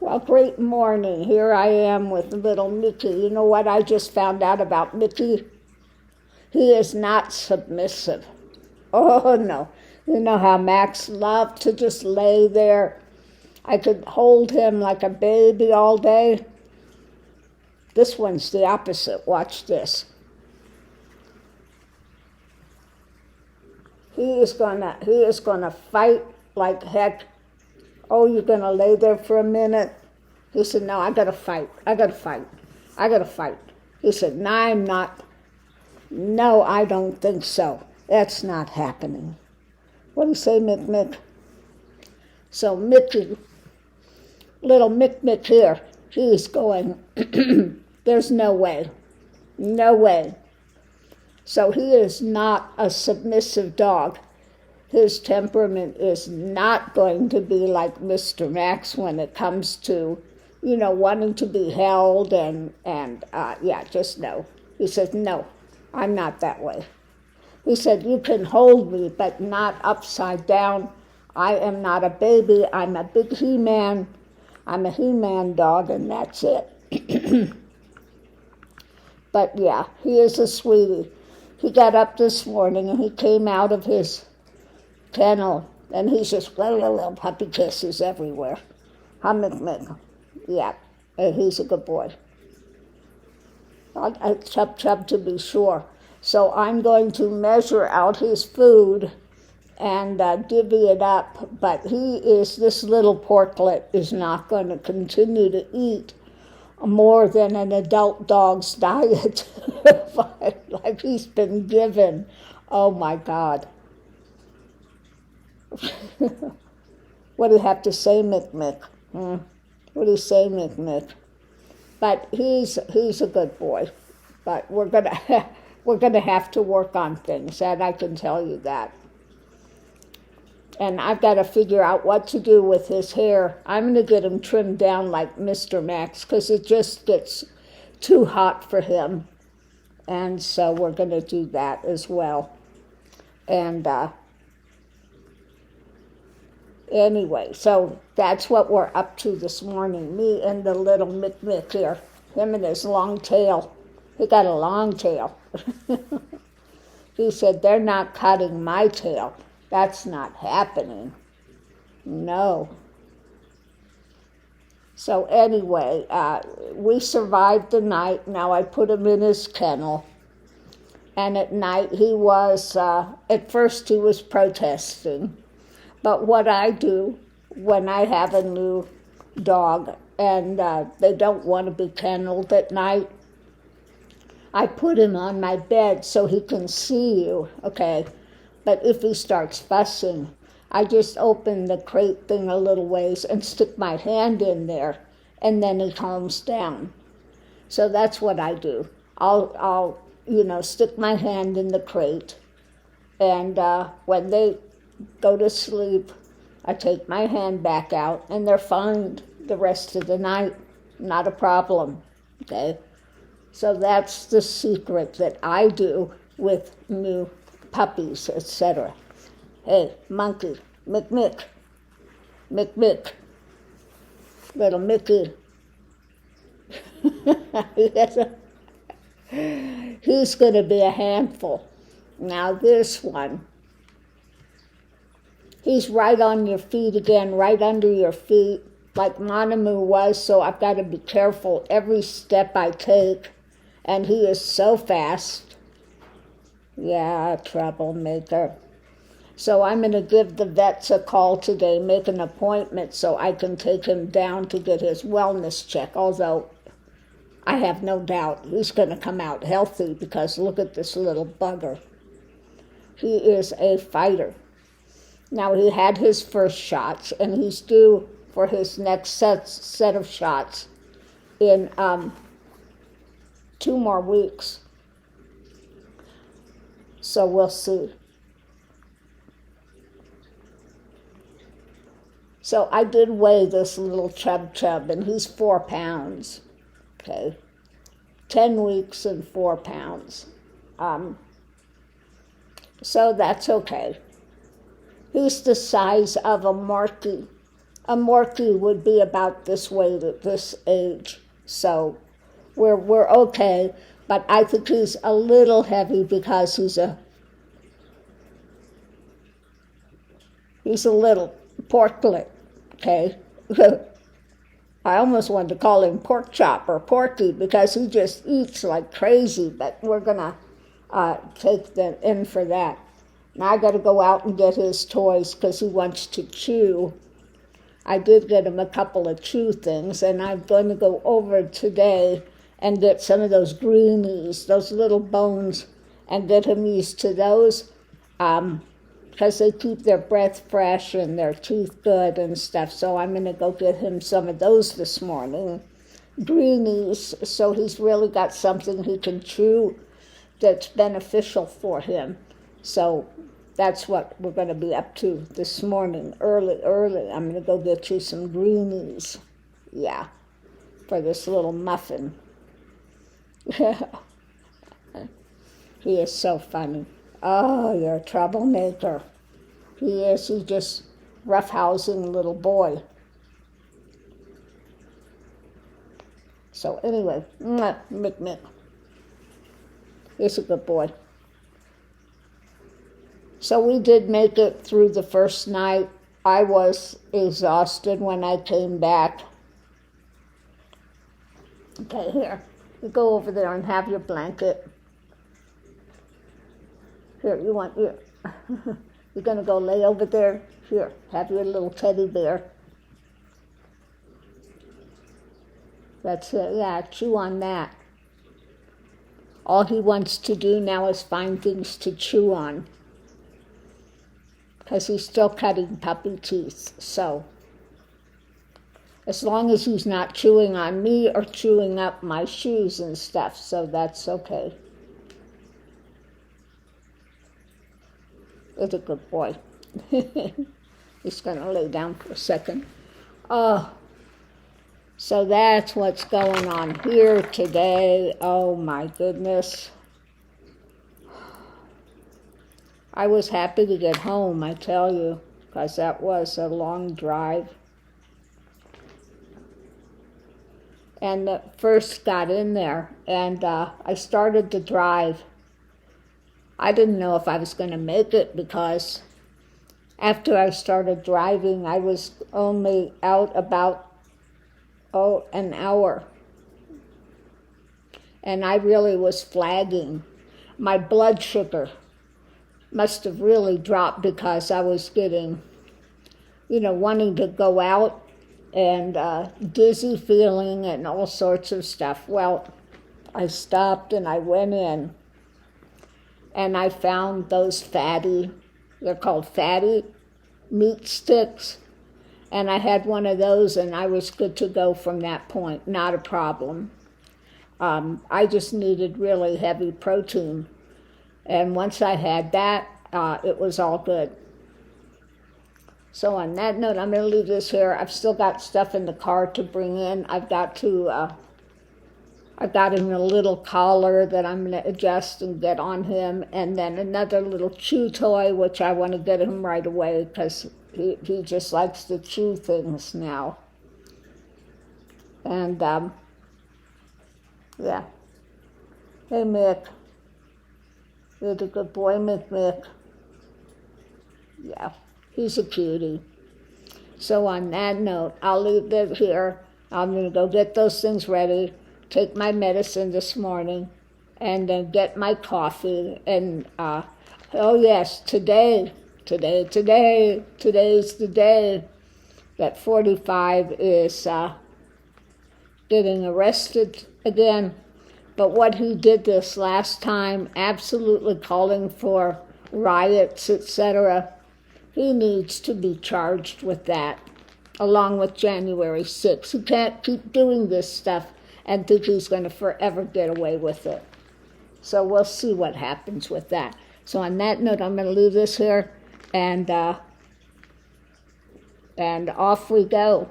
Well, great morning. Here I am with little Mickey. You know what I just found out about Mickey? He is not submissive. Oh, no. You know how Max loved to just lay there? I could hold him like a baby all day. This one's the opposite. Watch this. He is gonna fight like heck. Oh, you're gonna lay there for a minute? He said, no, I gotta fight. He said, no, I'm not. No, I don't think so. That's not happening. What do you say, Mick? So Mickey, little Mick here, he's going, there's no way. So he is not a submissive dog. His temperament is not going to be like Mr. Max when it comes to, wanting to be held and just no. He said, no, I'm not that way. He said, you can hold me, but not upside down. I am not a baby. I'm a big He-Man. I'm a He-Man dog, and that's it. But yeah, he is a sweetie. He got up this morning and he came out of his kennel and he's just little puppy kisses everywhere. Mick. Yeah, and he's a good boy. Chub to be sure. So I'm going to measure out his food and divvy it up, but this little portlet is not going to continue to eat more than an adult dog's diet, like he's been given. Oh my God. What do you have to say, Mick? What do you say, Mick? But he's a good boy. But we're gonna have to work on things, and I can tell you that. And I've got to figure out what to do with his hair. I'm going to get him trimmed down like Mr. Max because it just gets too hot for him. And so we're going to do that as well. And anyway, so that's what we're up to this morning. Me and the little Mick here. Him and his long tail. He got a long tail. He said, they're not cutting my tail. That's not happening. No. So anyway, we survived the night. Now I put him in his kennel. And at night he was, at first he was protesting. But what I do when I have a new dog and they don't want to be kenneled at night, I put him on my bed so he can see you, okay? But if he starts fussing, I just open the crate thing a little ways and stick my hand in there, and then he calms down. So that's what I do. I'll stick my hand in the crate, and when they go to sleep, I take my hand back out, and they're fine the rest of the night. Not a problem, okay? So that's the secret that I do with new puppies, etc. Hey, monkey, Mick, little Mickey. He's going to be a handful. Now this one, he's right on your feet again, right under your feet, like Monomoo was, so I've got to be careful every step I take, and he is so fast. Yeah, troublemaker. So I'm going to give the vets a call today, make an appointment so I can take him down to get his wellness check, although I have no doubt he's going to come out healthy because look at this little bugger. He is a fighter. Now, he had his first shots, and he's due for his next set of shots in 2 more weeks. So we'll see. So I did weigh this little chub, and he's 4 pounds, okay? 10 weeks and 4 pounds. So that's okay. He's the size of a Marky, a Morkie would be about this weight at this age. So we're okay, but I think he's a little heavy because he's a little porklet, okay? I almost wanted to call him Pork Chop or Porky because he just eats like crazy, but we're going to take them in for that. Now I got to go out and get his toys because he wants to chew. I did get him a couple of chew things, and I'm going to go over today and get some of those greenies, those little bones, and get him used to those. Because they keep their breath fresh and their teeth good and stuff. So I'm going to go get him some of those this morning. Greenies, so he's really got something he can chew that's beneficial for him. So that's what we're going to be up to this morning, early. I'm going to go get you some greenies. Yeah, for this little muffin. He is so funny. Oh, you're a troublemaker. He is. He's just roughhousing little boy. So anyway, Mick. He's a good boy. So we did make it through the first night. I was exhausted when I came back. Okay, here. You go over there and have your blanket. Here, you're going to go lay over there? Here, have your little teddy bear. That's it, yeah, chew on that. All he wants to do now is find things to chew on. Because he's still cutting puppy teeth, so. As long as he's not chewing on me or chewing up my shoes and stuff, so that's okay. He's a good boy. He's going to lay down for a second. Oh, so that's what's going on here today. Oh, my goodness. I was happy to get home, I tell you, because that was a long drive. And first got in there, and I started to drive. I didn't know if I was going to make it because after I started driving, I was only out about, an hour. And I really was flagging. My blood sugar must have really dropped because I was getting, wanting to go out and dizzy feeling and all sorts of stuff. Well, I stopped and I went in. And I found those they're called fatty meat sticks. And I had one of those and I was good to go from that point, not a problem. I just needed really heavy protein. And once I had that, it was all good. So on that note, I'm going to leave this here. I've still got stuff in the car to bring in. I've got him a little collar that I'm going to adjust and get on him, and then another little chew toy, which I want to get him right away because he just likes to chew things now. And, yeah. Hey, Mick. You're the good boy, Mick. Yeah, he's a cutie. So on that note, I'll leave it here. I'm going to go get those things ready. Take my medicine this morning, and then get my coffee. And, oh yes, today's the day that 45 is getting arrested again. But what he did this last time, absolutely calling for riots, etc., he needs to be charged with that, along with January 6th. He can't keep doing this stuff and think he's going to forever get away with it. So we'll see what happens with that. So on that note, I'm going to leave this here, and off we go.